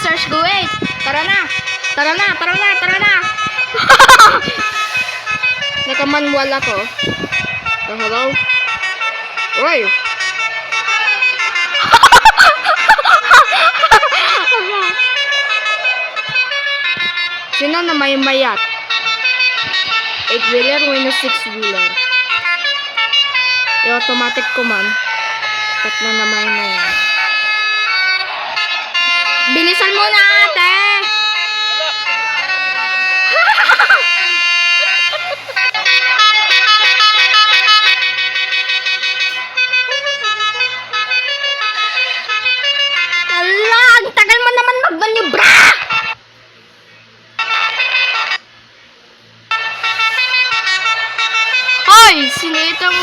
search go wait. Tara na. Nakamanwal ako. Hello? Oy. Sino na may mayat? 8-wheeler, minus 6-wheeler. I-automatic ko man. Tatlo na may mayat. Bilisan mo na, ate! Ala, ang tagal mo naman magmanibra! Hoy, sinitong...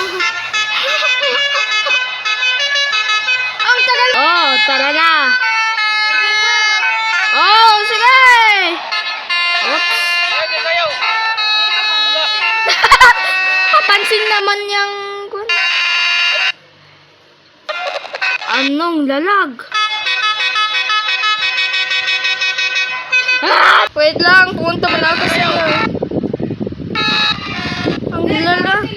ang tagal... Oh, tara na! Oh, sige! Oops! Papansin naman yung... Anong lalag? Ah! Wait lang, pumunta mo na ako sa iyo. Ang lalag!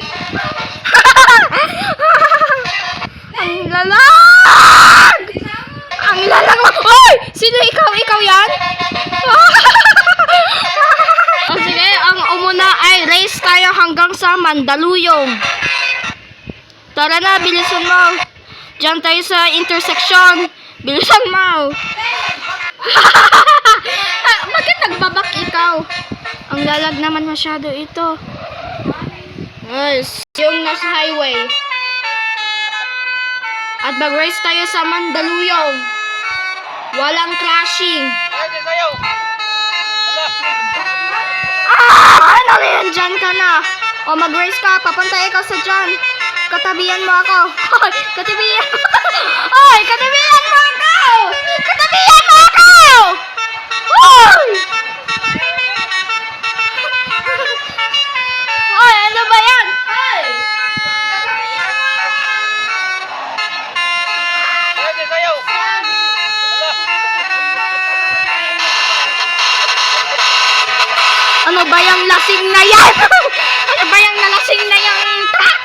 Ang lalag! Ang lalag mo! Hoy! Sino ikaw? Ikaw yan? O sige, ang umuna ay race tayo hanggang sa Mandaluyong. Tara na, bilisan mo. Diyan tayo sa intersection. Bilisan mo. Bakit nagbabak ikaw? Ang lalag naman masyado ito. Yes. Yung nasa highway. At mag-race tayo sa Mandaluyong. Walang crashing. Ano yan? Diyan ka na. O mag-race ka. Papunta ikaw sa dyan. Katabihan mo ako. Hoy, katabihan. Hoy, katabihan mo ako. Katabihan mo ako. Hoy! Hoy, ano ba yan? Hoy! Ano ba yung lasing na yan? Ano ba yung nalasing na yung truck?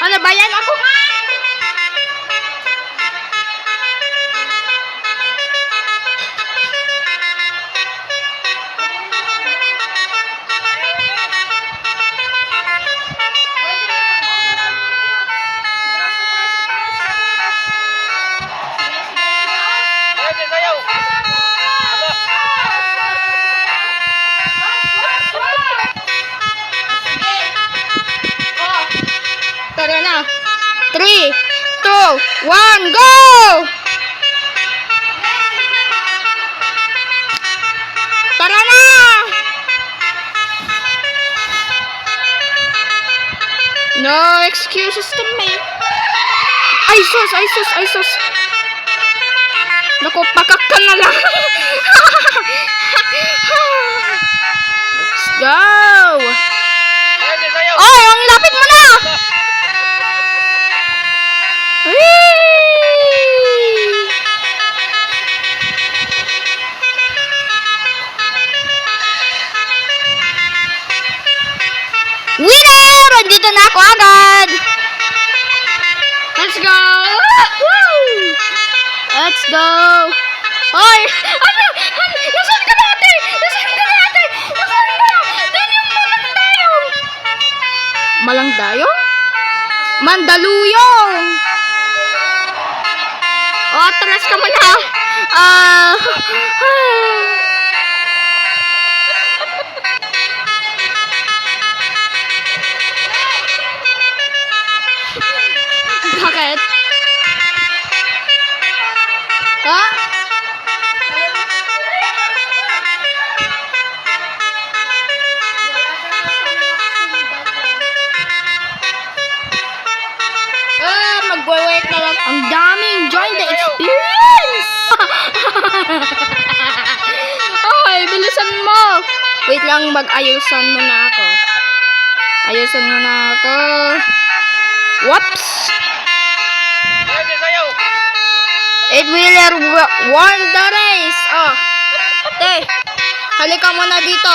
Ano ba yan? Ako nga! Tara na. 3, 2, 1, go! Tara na! No excuses to me. Ay sus. Naku, pakak ka na lang. Let's go! Oy, ang lapit mo na! Winner! Andito na ako agad! Let's go! Let's go! Hoy! Ano? Nasaan ka natin? Nasaan ka? Doon yung Malandayong! Malandayong? Mandaluyong! Oh, atras ka muna! Bakit? Ha? Mag-wait na lang. Ang daming join the experience! Ay, bilisan mo! Wait lang, mag-ayusan muna ako. Whoops! 8-wheeler won the race. Oh. Te, halika muna dito.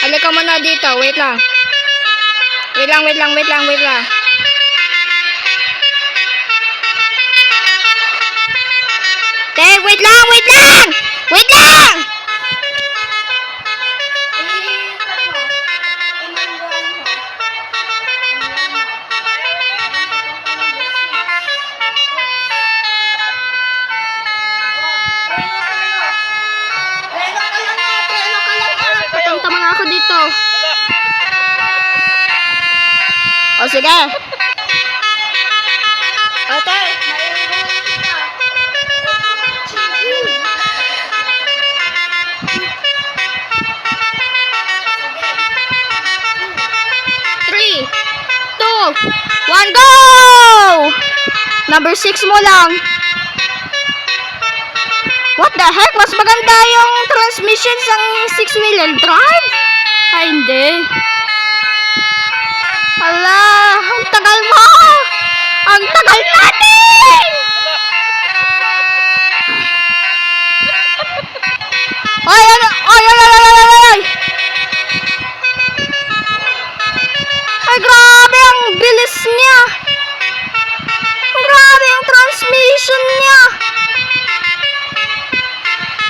Halika muna dito. Wait lang. Wait lang. Te, wait lang. Papunta mga ako dito. O sige. Ate, three, two, one, go! Number 6 mo lang. What the heck? Mas maganda yung transmission sa 6-wheeler drive? Ay, hindi. Ala, ang tagal mo! Ang tagal natin! Ay, ano? Ay! Ay, grabe ang bilis niya! Grabe ang transmission niya!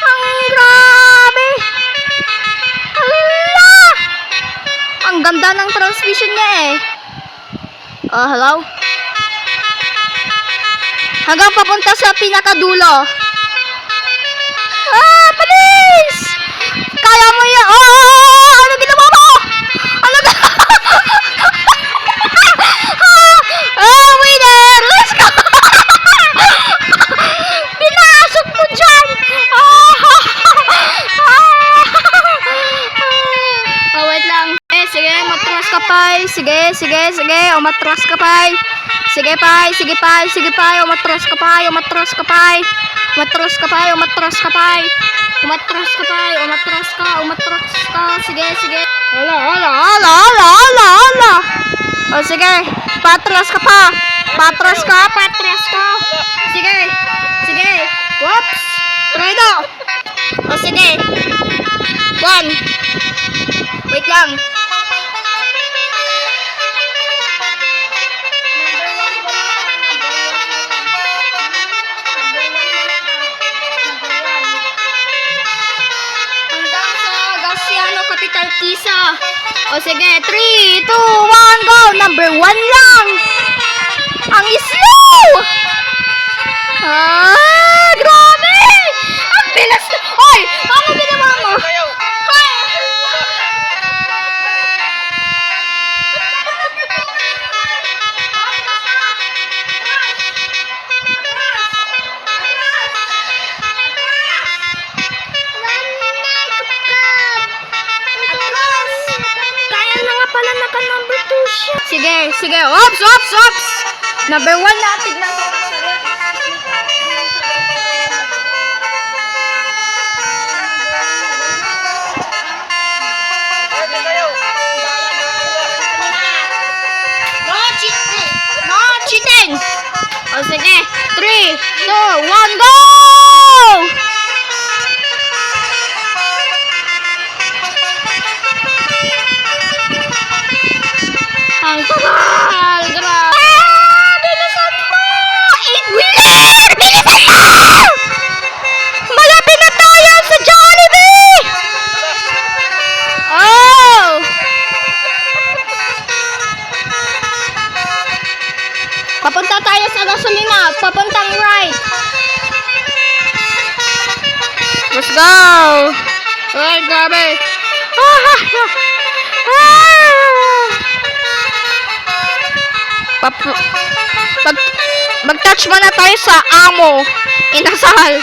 Ang grabe! Ala! Ang ganda ng transmission niya eh. Hello? Hanggang papunta sa pinakadulo. Please! Kaya mo yan! Ano ginawa mo? Winner! Let's go! Pinasok mo dyan! Wait lang. Sige, matras ka pa. Sige. Umatras ka pa. Sige pa. Umatras ka pa. Sige. Hala. O sige, patras ka. Sige. Whoops. Try daw. O sige. 1. Wait lang. Capital Tisa. O sige, 3, 2, 1, go! Number 1 lang. Ang slow! Grabe! Ang bilis! Hoy! Ano ginawa mo? Sige. Ops! Number 1 na. Tignan ko. No cheating! O sige. 3, 2, 1, go! Ang tagal! Grabe! Bilisan mo! 8-wheeler! Bilisan mo! Malapit na tayo sa Jollibee! Oh! Papunta tayo sa gasolina. Papuntang right. Let's go! Ay, grabe! Mag-touch muna tayo sa amo. Inasal.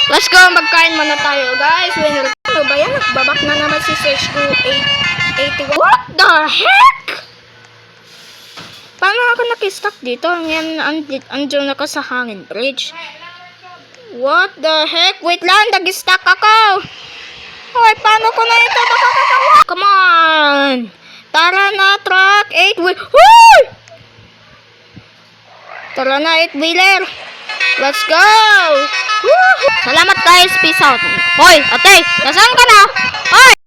Let's go, magkain muna tayo, guys. Ano ba yan? Babak na naman si Search 281. What the heck? Paano ako nakistuck dito? Ngayon, andyan ako sa hangin bridge. What the heck? Wait lang, nag-stuck ako. Hoy, paano ko na ito makakagawa? Come on! Tara na, truck 8 wheel. Woo! Tara na, 8-wheeler. Let's go! Woohoo! Salamat guys, peace out. Hoy, ate, nasaan ka na? Hoy!